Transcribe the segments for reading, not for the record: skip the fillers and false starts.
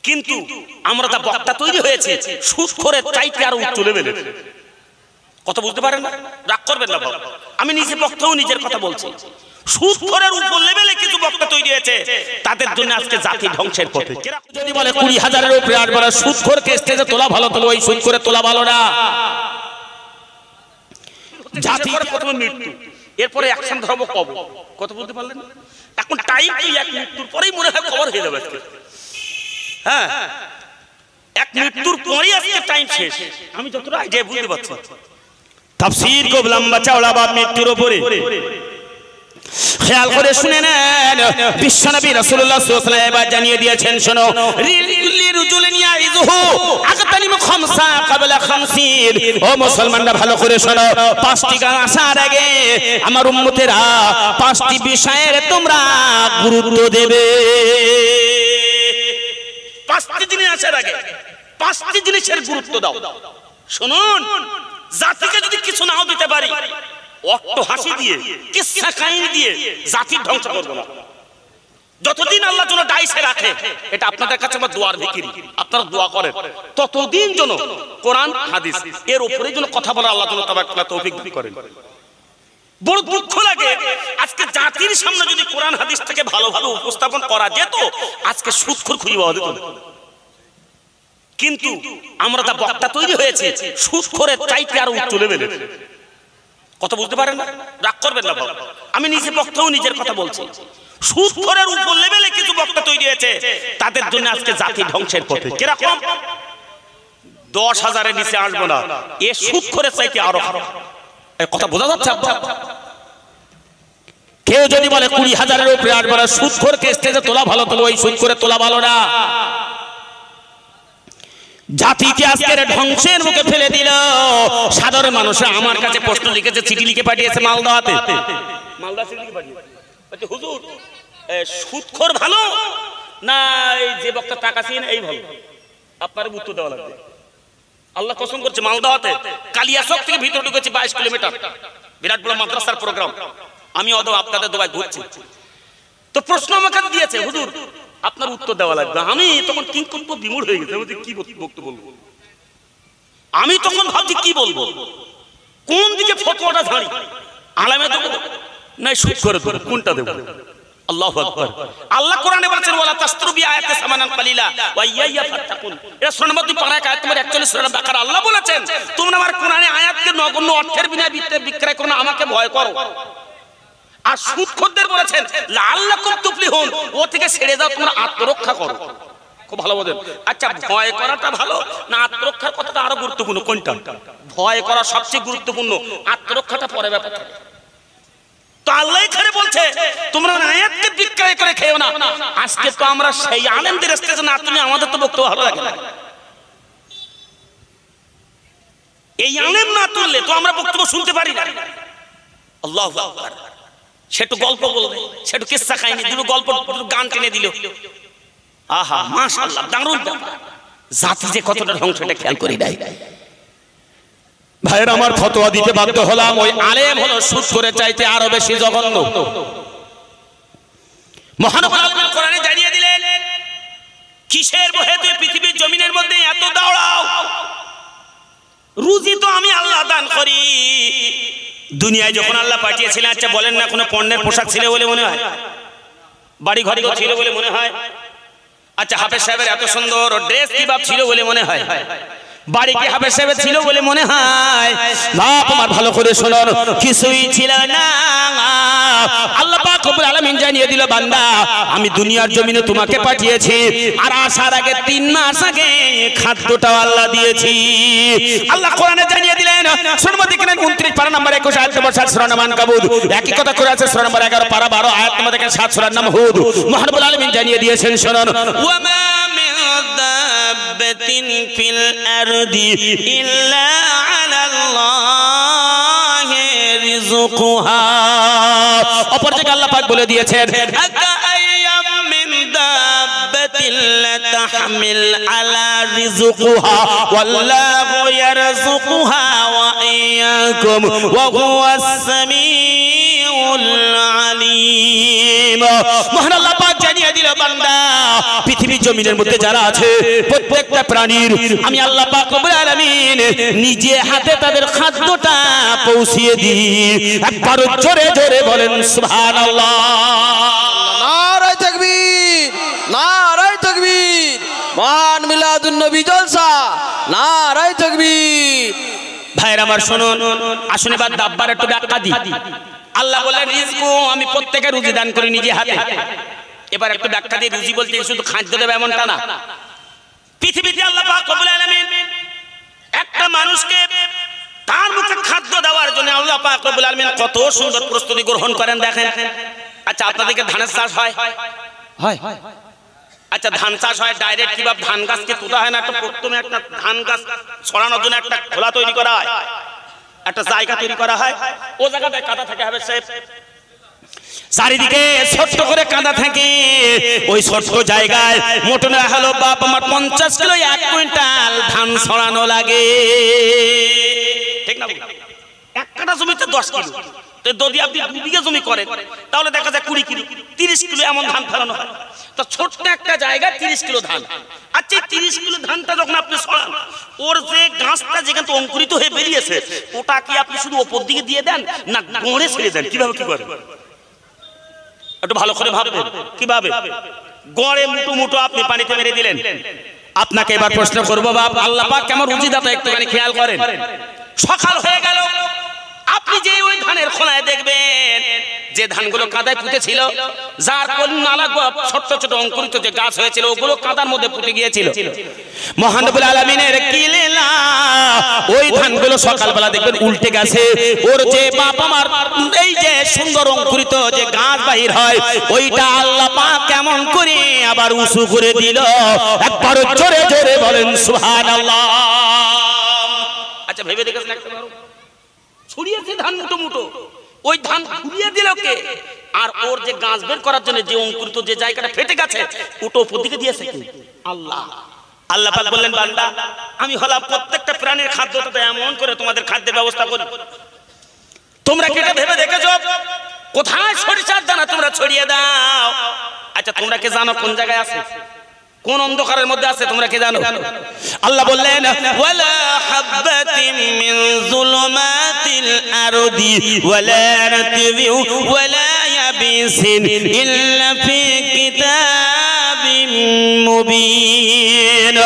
কিন্তু আমরা যা বক্তা তৈরি হয়েছে সুদখোরের চাইতে আরো উচ্চ লেভেলের কথা বুঝতে পারেন না, রাগ করবেন না বাবা। আমি নিজে বক্তাও নিজের কথা বলছি। সুদখোরের উপর লেভেলে কিছু বক্তা তৈরি হয়েছে, তাদের জন্য আজকে জাতি ধ্বংসের পথে। যদি বলে 20,000-এর উপরে আর বলে সুদখোরকে স্টেজে তোলা ভালো, তো ওই সুদ করে তোলা ভালো না। জাতি প্রথমে মৃত্যু, এরপরে অ্যাকশন ধরবো কবর। কথা বলতে পারলেন? এখন টাইম কি এক মৃত্যুর পরেই মনে হয় খবর হয়ে যাবে আজকে। হ্যাঁ, এক মৃত্যুর পরেই আজকে টাইম শেষ। আমি যতটা আইডিয়া বুঝতে পারছি। তাফসীর খুব লম্বা চওড়া বাব মৃত্যুর উপরে। খেয়াল করে শুনে নেন, বিশ্বনবী রাসূলুল্লাহ সাল্লাল্লাহু আলাইহি ওয়াসাল্লাম জানিয়ে দিয়েছেন, শোনো, লিরুজুলিন ইয়াইযুহু আগাতানিম খামসা ক্বাবলা খামসিন। ও মুসলমানরা ভালো করে শোনো, পাঁচটি গান আসার আগে আমার উম্মতেরা পাঁচটি বিষয়ের তোমরা গুরুত্ব দেবে। পাঁচটি জিনিস আসার আগে পাঁচটি জিনিসের গুরুত্ব দাও। শুনুন, জাতিকে যদি কিছু নাও দিতে পারি, অট্ট হাসি দিয়ে, কিসসা কাহিনী দিয়ে জাতির ধ্বংস করব না। যতদিন আল্লাহ যেন ডাইসে রাখে, এটা আপনাদের কাছে আমার দোয়ার জিকির, আপনারা দোয়া করেন, ততদিন যেন কোরআন হাদিস এর উপরে যেন কথা বলা আল্লাহ যেন তাবারক তৌফিক দান করেন। বড় দুঃখ লাগে, আজকে জাতির সামনে যদি কোরআন হাদিস থেকে ভালোভাবে উপস্থাপন করা যেত, আজকে সুদখোর খুঁজে পাওয়া যেত না। কিন্তু আমরা যা বক্তা তৈরি হয়েছে সুদখোরের চাইতে আরো উচ্চ লেভেলের কথা বুঝতে পারেন না, রাগ করবেন না বাবা। আমি নিজে বক্তাও নিজের কথা বলছি। সুদখোরের উপর লেভেলে কিছু বক্তা তৈরি হয়েছে, তাদের জন্য আজকে জাতি ধ্বংসের পথে। কিরকম? 10,000-এর নিচে আসবো না, এ সুদখোরের চাইতে আরো খারাপ। কথা বোঝা যাচ্ছে? কেউ যদি বলে 20,000-এর উপরে আসবো না, সুদখোরকে স্টেজে তোলা ভালো, তো ওই সুদ করে তোলা ভালো না। জাতিকে আজকের ধ্বংসের মুখে ফেলে দিল। সাধারণ মানুষরা আমার কাছে প্রশ্ন লিখেছে, চিঠি লিখে পাঠিয়েছে মালদাতে। মালদা চিঠি লিখে পাঠিয়েছে, হুজুর সুদখোর ভালো না এই যে বক্তা টাকা চিন এই ভালো? আপনার উত্তর দেওয়া লাগবে। আল্লাহ কসম করছে, মালদাতে কালিয়াচক থেকে ভিতরে ঢুকেছি 22 কিলোমিটার, বিরাট বড় মাদ্রাসার প্রোগ্রাম। আমি অদ আপনাদের দোয়ায় ঘুরছি, তো প্রশ্ন আমাকে দিয়েছে, হুজুর আপনার উত্তর দেওয়া লাগবে। আমি তখন কিংকম্প বিমূঢ় হয়ে গেছে, কি বক্তব্য বলবো। আমি তখন ভাবছি কি বলবো, কোন দিকে ফতোয়াটা ঝাড়ি, আলেমে দেবো না সুদ করে দেবো, কোনটা দেবো? আল্লাহু আকবার। আল্লাহ কোরআনে বলেছেন, ওয়ালা তাসতরু বিআয়াতি সামানান কালিলা ওয়া ইয়াইয়া ফাত্তাকুন। এটা সূরা নম্বর 2 পারা আয়াত নম্বর 41 সূরা বাকারা। আল্লাহ বলেছেন, তোমরা আমার কোরআনে আয়াতকে নগণ্য অর্থের বিনিময়ে বিক্রয় করো না, আমাকে ভয় করো। আর সুদখোরদের বলেছেন, লাআল্লাকুম তুফলিহুন, ও থেকে ছেড়ে যাও, তোমরা আত্মরক্ষা করো। খুব ভালো বলেন। আচ্ছা, ভয় করাটা ভালো না আত্মরক্ষার কথাটা আরো গুরুত্বপূর্ণ? কোনটা? ভয় করা সবচেয়ে গুরুত্বপূর্ণ, আত্মরক্ষাটা পরে ব্যাপার। তো আল্লাহ এখানে বলছে, তোমরা আয়াতকে বিক্রয় করে খেও না। আজকে তো আমরা সেই আলেমদের স্টেজে না, তুমি আমাদের তো বক্তব্য ভালো লাগে না। এই আলেম না তুললে তো আমরা বক্তব্য শুনতে পারি না। আল্লাহু আকবার। সেটু গল্প বলবে, সেটু কিসসা কাহিনী দিল, গল্প গান টেনে দিল, আহা মাশাআল্লাহ, দারুণ। জাতি যে কতটা ধ্বংস, এটা খেয়াল করি নাই। ভাইয়ের আমার, ফতোয়া দিতে বাধ্য হলাম। ওই আলেম হলো সুদ করে চাইতে আরো বেশি জঘন্য। মহানবী আল্লাহ কোরআনে জানিয়ে দিলেন, কিসের বহে তুই পৃথিবীর জমিনের মধ্যে এত দৌড়াও? রুজি তো আমি আল্লাহ দান করি। দুনিয়ায় যখন আল্লাহ পাঠিয়েছিলেন, আচ্ছা বলেন না, কোনো পণ্যের পোশাক ছিল বলে মনে হয়? বাড়ি ঘরে ছিল বলে মনে হয়? আচ্ছা, হাফেজ সাহেবের এত সুন্দর ড্রেস কি বাপ ছিল বলে মনে হয়? বাড়ি কি হাফেজ সাহেবের ছিল বলে মনে হয়? বাপ আমার ভালো করে শুনুন, কিছুই ছিল না। আল্লাহ পাক রব্বুল আলামিন জানিয়ে দিল, বান্দা আমি দুনিয়ার জমিনে তোমাকে পাঠিয়েছি, আর আসার আগে 3 মাস আগে খাদ্যটাও আল্লাহ দিয়েছি। আল্লাহ কোরআনে জানিয়ে দিলেন, শুনবো দেখেন 29 পারা নাম্বার 21 আয়াত নম্বর 7 সূরা আনকাবুত। একই কথা করে আছে সূরা নম্বর 11 পারা 12 আয়াত নম্বর 7 সূরা নাম হুদ। মহানবী আলামিন জানিয়ে দিয়েছেন, শুনুন, ওয়া মা মিন দাব্বাতিন ফিল আরদি ইল্লা আলাল্লাহি রিজকুহা। অপর দিকে আল্লাহ পাক বলে দিয়েছেন, আকা আইয়াম মিন দাব্বাতিন লা তাহমিল আলা রিজকুহা ওয়াল্লাহু ইয়ারযুকুহা ওয়া ইয়্যাকুম ওয়া হুয়াস সামিউল আলীম। মহান আল্লাহ পাক জানিয়ে দিল, বান্দা পৃথিবী জমিনের মধ্যে যারা আছে প্রত্যেকটা প্রাণীর আমি আল্লাহ পাক রব্বুল আলামিন নিজে হাতে তাদের খাদ্যটা পৌঁছিয়ে দিই। একবার জোরে জোরে বলেন সুবহানাল্লাহ। নারে তাকবীর, নারে তাকবীর। মহান মিলাদুন নবী জলসা, নারে তাকবীর। ভাইরা আমার শুনুন, আসুন এবার দাব্বার একটু ব্যাখ্যা দিই। আল্লাহ বলেন রিজকু, আমি প্রত্যেকের রুজি দান করি নিজে হাতে। এবার একটু ব্যাখ্যা দিই, রুজি বলতে শুধু খাদ্য দেবে এমনটা না। পৃথিবীতে আল্লাহ পাক রব্বুল আলামিন একটা মানুষকে তার মুখে খাদ্য দেওয়ার জন্য আল্লাহ পাক রব্বুল আলামিন কত সুন্দর প্রস্তুতি গ্রহণ করেন দেখেন। আচ্ছা, আপনাদেরকে ধানের চাষ হয়? হয়। আচ্ছা, ধান চাষ হয় ডাইরেক্ট কিভাবে? ধান গাছকে তোলা হয় না, একটা প্রথমে একটা ধান গাছ ছড়ানোর জন্য একটা খোলা তৈরি করা হয়, একটা জায়গা তৈরি করা হয়। ও জায়গাটায় কাদা থাকে হবে সাহেব, চারিদিকে ছোট্ট করে কাদা থাকে। ওই ছোট্ট জায়গায় মোটর না হলো বাপ আমার 50 কিলো 1 কুইন্টাল ধান ছড়ানো লাগে, ঠিক না? এক কাঠা জমিতে 10 কিলো। তো যদি আপনি 2 বিঘা জমি করেন তাহলে দেখা যায় 20 কিলো 30 কিলো এমন ধান ফলানো হয়। তো ছোট্ট একটা জায়গায় 30 কিলো ধান। আচ্ছা, 30 কিলো ধানটা যখন আপনি ছড়ান, ওর যে গাছটা যেখান থেকে অঙ্কুরিত হয়ে বেরিয়েছে ওটা কি আপনি শুধু ওপর দিকে দিয়ে দেন না গড়ে ছেড়ে দেন? কিভাবে কি করেন একটু ভালো করে ভাববেন। কিভাবে? গড়ে মুটো মুটো আপনি পানিতে মেরে দিলেন। আপনাকে এবার প্রশ্ন করবো, বাপ আল্লাহ পাক কেমন রুজিদাতা একটুখানি খেয়াল করেন। সকাল হয়ে গেল, আপনি যে ওই ধানের খোলায় দেখবেন যে ধানগুলো কাদায় পুঁতে ছিল, যার নালা ছোট ছোট অঙ্কুরিত যে গাছ হয়েছিল ওগুলো কাদার মধ্যে পুঁতে গিয়েছিল। মহান রব্বুল আলামিনের কি লীলা, ওই ধানগুলো সকালবেলা দেখবেন উল্টে গেছে। ওর যে বাপ আমার এই যে সুন্দর অঙ্কুরিত যে গাছ বাহির হয় ওইটা আল্লাহ পাক কেমন করে আবার উঁচু করে দিল। একবার জোরে জোরে বলেন সুবহানাল্লাহ। আচ্ছা, ভেবে দেখেছেন একটা ছড়িয়েছে ধান মুটো মুটো, ওই ধান ঘুরিয়ে দিল কে? আর ওর যে গাছ বের করার জন্য যে অঙ্কুরিত যে জায়গাটা ফেটে গেছে ওটা উপর দিকে দিয়েছে কে? আল্লাহ। আল্লাহ পাক বললেন, বান্দা আমি হলাম প্রত্যেকটা প্রাণীর খাদ্যটা এমন করে তোমাদের খাদ্যের ব্যবস্থা করি। তোমরা কি এটা ভেবে দেখেছো কোথায় সরিষার দানা তোমরা ছড়িয়ে দাও? আচ্ছা, তোমরা কি জানো কোন জায়গায় আছে, কোন অন্ধকারের মধ্যে আছে? তোমরা কি জানো? আল্লাহ বললেন, ওয়ালা হাববাতিন মিন যুলুমাতিল আরদি ওয়ালা রাতবিন ওয়ালা ইয়াবিসিন ইল্লা ফি কিতাবিন মুবিন।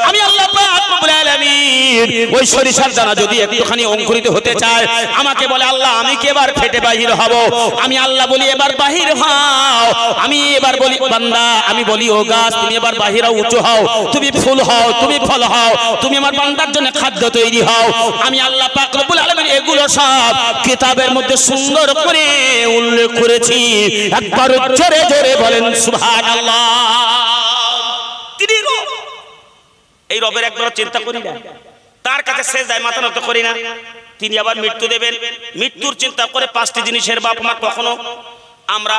আমি আল্লাহ পাক রব্বুল আলামিন ওই সরিষার দানা যদি একটুখানি অঙ্কুরিত হতে চায় আমাকে বলে, আল্লাহ আমি কি এবার ফেটে বাহির হব? আমি আল্লাহ বলি এবার বাহির হও। আমি এবার বলি বান্দা, আমি বলি ও গাছ তুমি এবার বাহির হও, উঁচু হও, তুমি ফুল হও, তুমি ফল হও, তুমি আমার বান্দার জন্য খাদ্য তৈরি হও। আমি আল্লাহ পাক রব্বুল আলামিন এগুলো সব কিতাবের মধ্যে সুন্দর করে উল্লেখ করেছি। একবার জোরে জোরে বলেন সুবহানাল্লাহ। তিনি রব, এই রবের একবার চিন্তা করি না, তার কাছে সেজদায় মাথা নত করি না। তিনি আবার মৃত্যু দেবেন, মৃত্যুর চিন্তা করে 5টি জিনিসের বাপ মা কখনো আমরা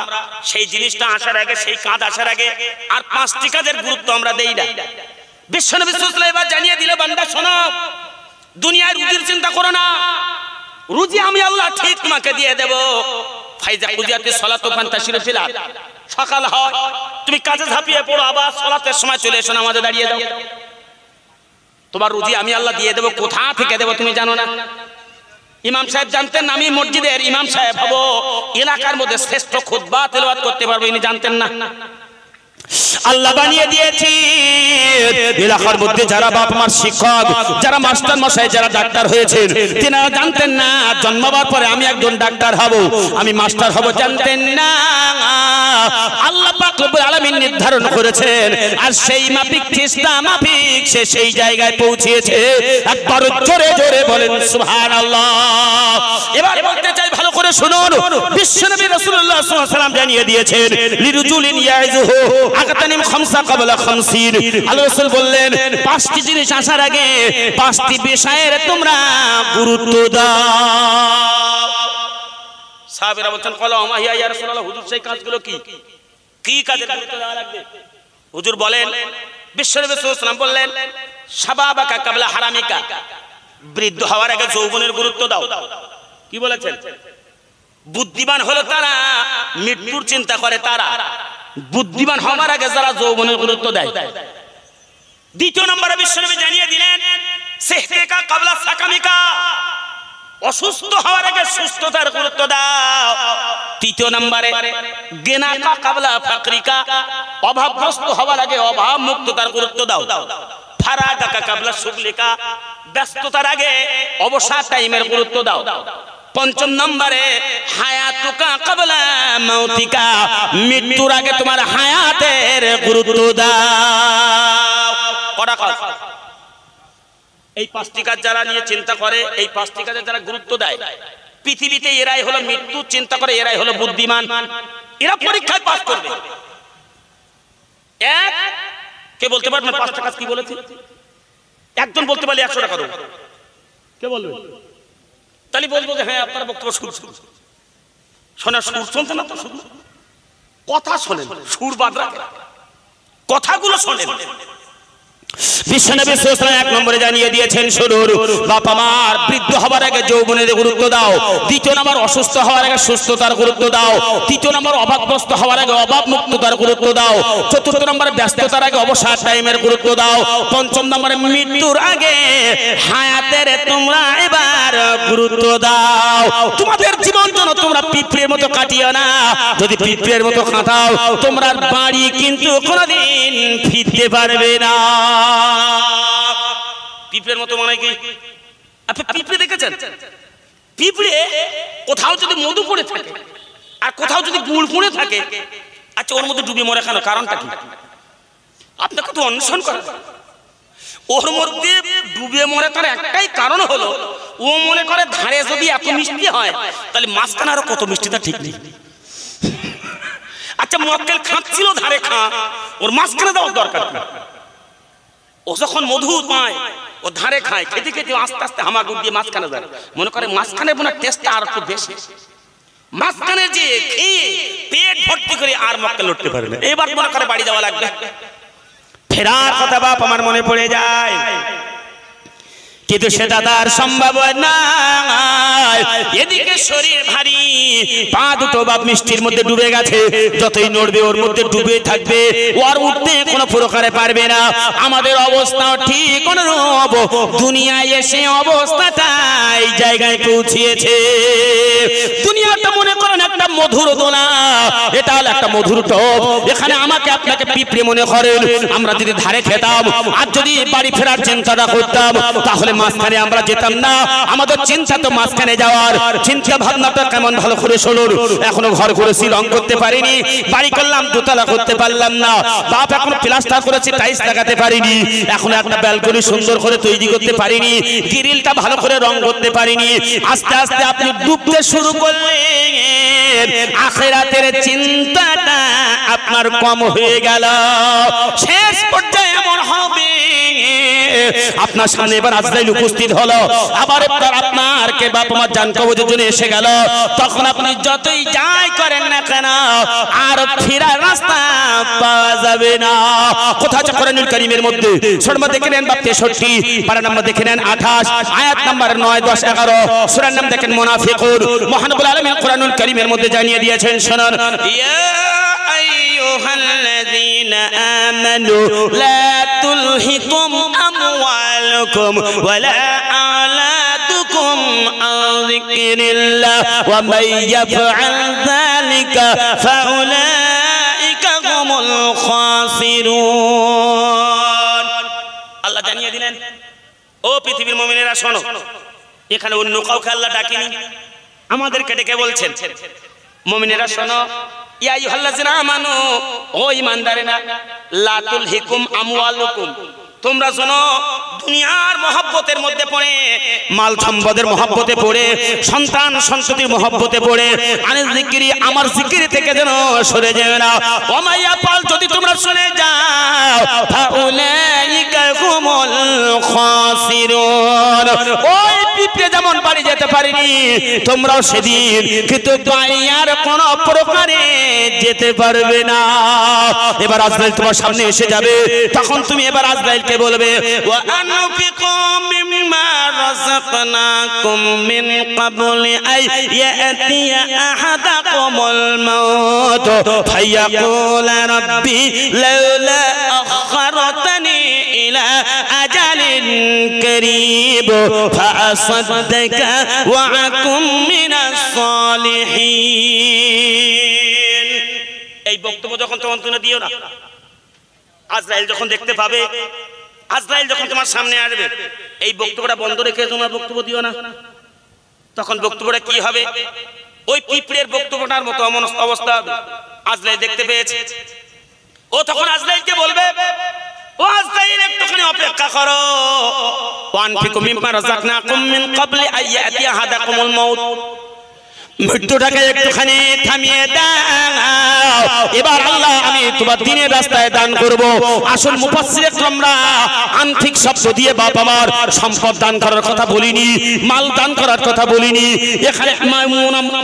সেই জিনিসটা আসার আগে, সেই কাজ আসার আগে আর 5টি কাজের গুরুত্ব আমরা দেই না। বিশ্বনবী সাল্লাল্লাহু আলাইহি ওয়াসাল্লাম এবার জানিয়ে দিল, বান্দা শোনো, দুনিয়ার রুজির চিন্তা করো না, রুজি আমি আল্লাহ ঠিক তোমাকে দিয়ে দেব। ফাইজা কুজিয়াতে সালাতু ফান্তাশিরু ফিল আরদ, সকাল হয় তুমি কাজে ঝাঁপিয়ে পড়ো, আবার সালাতের সময় চলে এসো নামাজে দাঁড়িয়ে দাও। তোমার রুজি আমি আল্লাহ দিয়ে দেব। কোথা থেকে দেব তুমি জানো না? ইমাম সাহেব জানতেন না আমি মসজিদের ইমাম সাহেব হব, এলাকার মধ্যে শ্রেষ্ঠ খুতবা তেলাওয়াত করতে পারবো, ইনি জানতেন না? আল্লাহ বানিয়ে দিয়েছি এলাকার মধ্যে যারা বাপ মার শিক্ষক, যারা মাস্টার মশাই, যারা ডাক্তার হয়েছেন তিনারা জানতেন না জন্মাবার পরে আমি একজন ডাক্তার হব, আমি মাস্টার হব, জানতেন না। আল্লাহ পাক রব্বুল আলামিন নির্ধারণ করেছেন আর সেই মাফিক চেষ্টা মাফিক সে সেই জায়গায় পৌঁছেছে। একবার জোরে জোরে বলেন সুবহানাল্লাহ। এবার বলতে চাই ভালো করে শুনুন, বিশ্বনবী রাসূলুল্লাহ সাল্লাল্লাহু আলাইহি ওয়াসাল্লাম জানিয়ে দিয়েছেন লিরুজুলিন ইয়াইজুহু আগাতানিম খামসা ক্বাবলা খামসিন। আল্লাহ রাসূল বললেন 5টি জিনিস আসার আগে 5টি বিষয়ের তোমরা গুরুত্ব দাও। সাহাবীরা বলছেন কলম আহিয়া ইয়া রাসূলুল্লাহ, হুজুর সেই কাজগুলো কি কি কাজের গুরুত্ব দেওয়া লাগবে? হুজুর বলেন বিশ্বনবী সাল্লাল্লাহু আলাইহি ওয়াসাল্লাম বললেন শাবাবাকা কাবলা হারামিকা, বৃদ্ধ হওয়ার আগে যৌবনের গুরুত্ব দাও। কি বলেছেন? বুদ্ধিমান হলো তারা, মৃত্যুর চিন্তা করে তারা। বুদ্ধিমান হওয়ার আগে যারা যৌবনের গুরুত্ব দেয়। দ্বিতীয় নম্বরে বিশ্বনবী জানিয়ে দিলেন সিহতিকা কাবলা সাকামিকা, অসুস্থ হওয়ার আগে সুস্থতার গুরুত্ব দাও। তৃতীয় নম্বরে গিনাকা কাবলা ফাকরিকা, অভাবগ্রস্ত হওয়ার আগে অভাব মুক্ততার গুরুত্ব দাও। ফারাগাকা কাবলা শুগলিকা, ব্যস্ততার আগে অবসর টাইমের গুরুত্ব দাও। পঞ্চম নম্বরে হায়াতুকা কাবলা মাউতিকা, মৃত্যুর আগে তোমার হায়াতের গুরুত্ব দাও। কটা কাজ? এই পাঁচটি কাজ যারা নিয়ে চিন্তা করে, এই পাঁচটি কাজে যারা গুরুত্ব দেয়, পৃথিবীতে এরাই হলো মৃত্যু চিন্তা করে, এরাই হলো বুদ্ধিমান। এরা পরীক্ষায় পাস করবে। এক কে বলতে পারবেন পাঁচটা কাজ কি বলেছে? একজন বলতে পারলে 100 টাকা দেবো। কে বলবে? তাহলে বলবো যে হ্যাঁ আপনারা বক্তব্য শোনা, সুর শুনতে না তো, শুধু কথা শোনেন, সুর বাদ রাখেন, কথাগুলো শোনেন। বিশ্বনবী সাল্লাল্লাহু আলাইহি ওয়াসাল্লাম 1 নম্বরে জানিয়ে দিয়েছেন শুরুর বাবা মার বৃদ্ধ হওয়ার আগে যৌবনের গুরুত্ব দাও। দ্বিতীয় নম্বর অসুস্থ হওয়ার আগে সুস্থতার গুরুত্ব দাও। তৃতীয় নম্বর অভাবগ্রস্ত হওয়ার আগে অভাব মুক্ততার গুরুত্ব দাও। চতুর্থ নম্বরে ব্যস্ততার আগে অবসর টাইমের গুরুত্ব দাও। পঞ্চম নম্বরে মৃত্যুর আগে হায়াতের তোমরা এবার গুরুত্ব দাও। তোমাদের জীবন যেন তোমরা পিঁপড়ের মতো কাটিও না। যদি পিঁপড়ের মতো কাটাও তোমরা বাড়ি কিন্তু কোনোদিন ফিরতে পারবে না। পিঁপড়ের মতো মানে কি? আপনি পিঁপড়ে দেখেছেন? পিঁপড়ে কোথাও যদি মধু পড়ে থাকে আর কোথাও যদি গুড় পড়ে থাকে, আচ্ছা ওর মধ্যে ডুবে মরে কেন? কারণটা কি? আপনাকে তো অন্বেষণ করা। ওর মধ্যে ডুবে মরে তার একটাই কারণ হলো ও মনে করে ধারে যদি এত মিষ্টি হয় তাহলে মাঝখানে আরো কত মিষ্টি তা ঠিক নেই। আচ্ছা মক্কেল খাচ্ছিল ধারে খা, ওর মাঝখানে দেওয়ার দরকার নেই। ও যখন মধু পায় ও ধারে খায়, খেতে খেতে আস্তে আস্তে হামাগুড় দিয়ে মাঝখানে যায়, মনে করে মাঝখানে বোনার টেস্টটা আর একটু বেশি। মাঝখানে যে খেয়ে পেট ভর্তি করে আর মক্কেল লড়তে পারে না। এবার মনে করে বাড়ি যাওয়া লাগবে। ফেরার কথা বাপ আমার মনে পড়ে যায়, কিন্তু সেটা তার সম্ভব নয়। এদিকে শরীর ভারী, পা দুটো বাপ মিষ্টির মধ্যে ডুবে গেছে, যতই নড়বে ওর মধ্যে ডুবে থাকবে, ওর উঠতে কোনো প্রকারে পারবে না। আমাদের অবস্থা ঠিক অনুরূপ, দুনিয়ায় এসে অবস্থাটা এই জায়গায় পৌঁছিয়েছে। দুনিয়াটা মনে করেন একটা মধুর দোলা, এটা হলো একটা মধুর টব। এখানে আমাকে আপনাকে পিঁপড়ে মনে করেন। আমরা যদি ধারে খেতাম আর যদি বাড়ি ফেরার চিন্তাটা করতাম তাহলে মাঝখানে আমরা যেতাম না। আমাদের চিন্তা তো মাঝখানে যাওয়ার। চিন্তা ভাবনাটা কেমন ভালো করে শুনুন। এখনো ঘর করেছি, রং করতে পারিনি, বাড়ি করলাম দোতলা করতে পারলাম না, বাপ এখনো প্লাস্টার করেছি, টাইলস লাগাতে পারিনি, এখনো একটা ব্যালকনি সুন্দর করে তৈরি করতে পারিনি, গ্রিলটা ভালো করে রং করতে পারিনি। আস্তে আস্তে আপনি ডুবতে শুরু করলেন, আখিরাতের চিন্তাটা আপনার কম হয়ে গেল। শেষ পর্যায়ে এমন হবে আপনার সামনে এবার আজরাইল উপস্থিত হলো, আবার আপনার কে বাপ মার জান কবজের জন্য এসে গেল। তখন আপনি যতই যাই করেন না কেন আর ফেরার রাস্তা পাওয়া যাবে না। কোথা আছে কোরআনুল কারীমের মধ্যে? সূরা নম্বর দেখে নেন বাপ 63, পারা নম্বর দেখে নেন 28, আয়াত নম্বর 9, 10, 11। সূরার নাম দেখেন মুনাফিকুন। মহানবুল আলামিন কোরআনুল কারীমের মধ্যে জানিয়ে দিয়েছেন, শুনুন, ইয়া আইয়ুহাল্লাযীনা আমানু লা তুলহিকুম আমওয়ালুকুম ওয়ালা আওলাদুকুম আন যিকরিল্লাহ ওয়া মান ইয়াফআল যালিকা ফাউলাইকা হুমুল খাসিরুন। আল্লাহ জানিয়ে দিলেন, ও পৃথিবীর মুমিনেরা শোনো। এখানে অন্য কাউকে আল্লাহ ডাকেনি, আমাদেরকে ডেকে বলছেন, মুমিনেরা শোনো, ইয়া আইয়ুহাল্লাযীনা আমানু, ও ঈমানদারেরা, লা তুলহিকুম আমওয়ালুকুম, তোমরা শোনো, দুনিয়ার মহব্বতের মধ্যে পড়ে, মাল সম্পদের মহব্বতে পড়ে, সন্তান সন্ততির মহব্বতে পড়ে আনিল যিকরি, আমার জিকির থেকে যেন সরে যাবে না। ওয়া মাইয়া পাল, যদি তোমরা সরে যাও, ফাউলাইকা হুমুল খাসিরুন, ওই পিঁপড়ে যেমন বাড়ি যেতে পারিনি তোমরাও সেদিন কিন্তু বাড়ি আর কোন প্রকারে যেতে পারবে না। এবার আজরাইল তোমার সামনে এসে যাবে, তখন তুমি এবার আজরাইলকে বলবে ওয়া আনফিকু মিম্মা রাযাকনাকুম মিন ক্বাবলি আই ইয়াতিয়া আহাদাকুমুল মাউত ফায়াকুলা রাব্বি লাউলা আখখারতানি ইলা আজালিন করিব ফাআসাদদাকা ওয়া আকুম মিনাস সালিহিন। এই বক্তব্য যখন তোমার তুমি দিও না, আজরাইল যখন দেখতে পাবে, আজরাইল যখন তোমার সামনে আসবে, এই বক্তব্যটা বন্ধ রেখে তোমার বক্তব্য দিও না। তখন বক্তব্যটা কি হবে? ওই পিঁপড়ের বক্তব্যটার মতো অবস্থা হবে। আজরাইল দেখতে পেয়েছে, ও তখন আজরাইলকে বলবে ও আজরাইল একটুখানি অপেক্ষা করো, ওয়ানফিকু মিম্মা রাযাকনাকুম মিন ক্বাবলি আইয়াতিয়া আহাদাকুমুল মাউত, মৃত্যুটাকে একটুখানি থামিয়ে দাও। এবার আল্লাহ আমি তোমার দিনের রাস্তায় দান করব। আসল মুফাসসিরে কেরামরা আনফিক শব্দ দিয়ে বাপ আমার সম্পদ দান করার কথা বলিনি, মাল দান করার কথা বলিনি। এখানে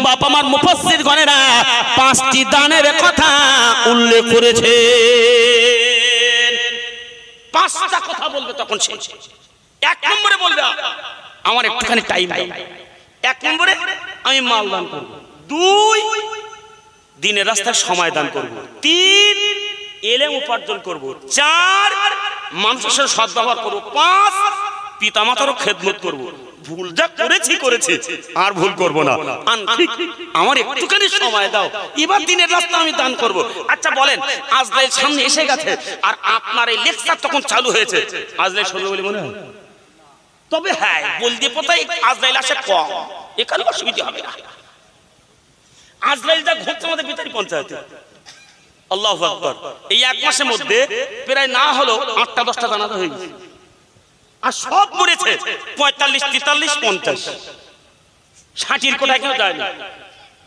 বাপ আমার মুফাসসির গণেরা 5টি দানের কথা উল্লেখ করেছে। 5টা কথা বলবে তখন সে। 1 নম্বরে বলবে আমার একটুখানি টাইম দাও। 1 নম্বরে আমি মাল দান করব। 2 দিনের রাস্তায় সময় দান করব। 3 ইলম উপার্জন করব। 4 মানুষের সাথে সদ্ব্যবহার করব। 5 পিতামাতার খেদমত করব। ভুল যা করেছি আর ভুল করব না। আমার একটুখানি সময় দাও, এবার দিনের রাস্তা আমি দান করব। আচ্ছা বলেন, আজরাইল সামনে এসে গেছে আর আপনার এই লেকচার তখন চালু হয়েছে, আজরাইল শুনবে বলে মনে হয়? তবে হ্যাঁ, বলতে পোতায় আজরাইল আসে কম, এখানে অসুবিধা হবে না। আজরাইল যা ঘটছে আমাদের ভিতরে পঞ্চায়েতে, আল্লাহু আকবার, এই 1 মাসের মধ্যে প্রায় না হলো 8টা-10টা জানাজা হয়ে গেছে। আর সব মরেছে 45, 43, 50, 60-এর কোটায় কেউ যায়নি।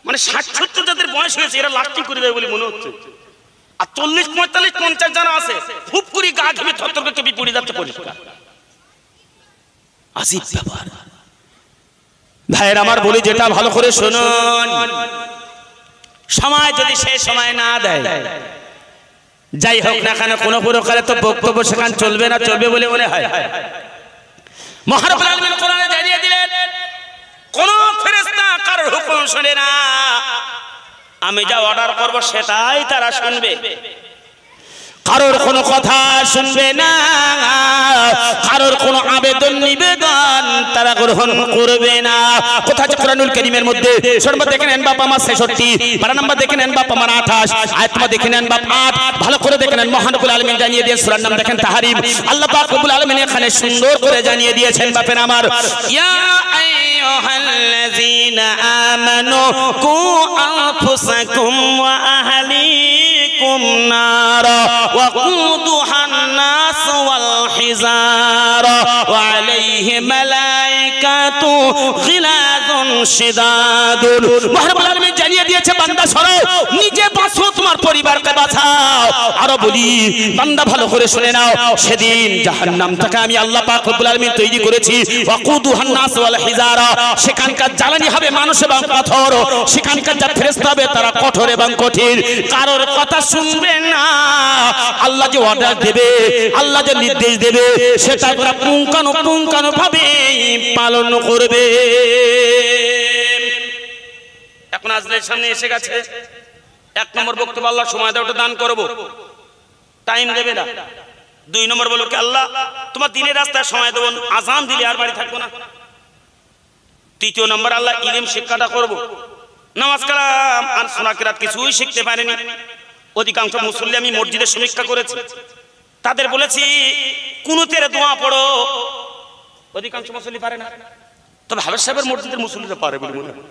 মানে 60-70 যাদের বয়স হয়েছে এরা লাস্টিং করে দেবে বলে মনে হচ্ছে। আর 40, 45, 50 যারা আছে খুব করে গা ঘেমে থরথর করে কেঁপে পড়ে যাচ্ছে পরিষ্কার। আজিব ব্যাপার। ভাইয়ের আমার বলি, যেটা ভালো করে শুনুন, সময় যদি সেই সময় না দেয়, যাই হোক না কেন কোনো প্রকারে তো বক্তব্য সেখানে চলবে না, চলবে বলে মনে হয়। মহান রব্বুল আলামিন কোরআনে জানিয়ে দিলেন, কোন ফেরেশতা কারোর হুকুম শুনে না, আমি যা অর্ডার করব সেটাই তারা শুনবে। কারোর কোনো কথা শুনবে না, কারোর কোনো আবেদন নিবেদন তারা গ্রহণ করবে না। কোথা আছে কোরআনুল কারীমের মধ্যে? সূরা দেখে নেন বাপ আমার 66, পারা নাম্বার দেখে নেন বাপ আমার 28, আয়াতটা দেখে নেন বাপ 8, ভালো করে দেখে নেন। মহান রব্বুল আলামিন জানিয়ে দিয়ে সূরার নাম দেখেন তাহরিম। আল্লাহ পাক রব্বুল আলামিন এখানে সুন্দর করে জানিয়ে দিয়েছেন বাপের আমার, ইয়া আইয়ুহাল্লাযীনা আমানু কু আনফুসাকুম ওয়া আহলিকুম নারা وقودها الناس والحجارة وعليه ملائكة غلاظ شداد। মহান রব্বুল আলামিন জানিয়ে দিয়েছে, বান্দা শোনো, নিজে বাঁচো, তোমার পরিবারকে বাঁচাও। আরো বলি বান্দা ভালো করে শুনে নাও, সেদিন জাহান্নামটাকে আমি আল্লাহ পাক রব্বুল আলামিন তৈরি করেছি। ওয়াকুদুহা الناس والحجارة, সেখানকার জ্বালানি হবে মানুষ এবং পাথর, সেখানকার যা ফেরেশতা হবে তারা কঠোর এবং কঠিন। কারোর কথা শুনবে না, আল্লাহ যে অর্ডার দেবে, আল্লাহ যে নির্দেশ দেবে সেটা তারা পুঙ্খানুপুঙ্খানু ভাবে পালন করবে। এখন আজরাইল সামনে এসে গেছে, 1 নম্বর বক্তব্য আল্লাহ সময় দাও, ওটা দান করব, টাইম দেবে না। 2 নম্বর বলো কি আল্লাহ তোমার দিনের রাস্তায় সময় দেব, আজান দিলে আর বাড়ি থাকবো না। 3 নম্বর আল্লাহ ইলম শিক্ষাটা করব, নামাজ কালাম আর সুন্নাহ কিরাত কিছুই শিখতে পারেনি। অধিকাংশ মুসল্লি আমি মসজিদে সমীক্ষা করেছি, তাদের বলেছি কুনুতের দোয়া পড়ো, অধিকাংশ মুসল্লি পারে না। তবে হাবেজ সাহেবের মসজিদের মুসল্লিরা পারে বলে মনে হয়।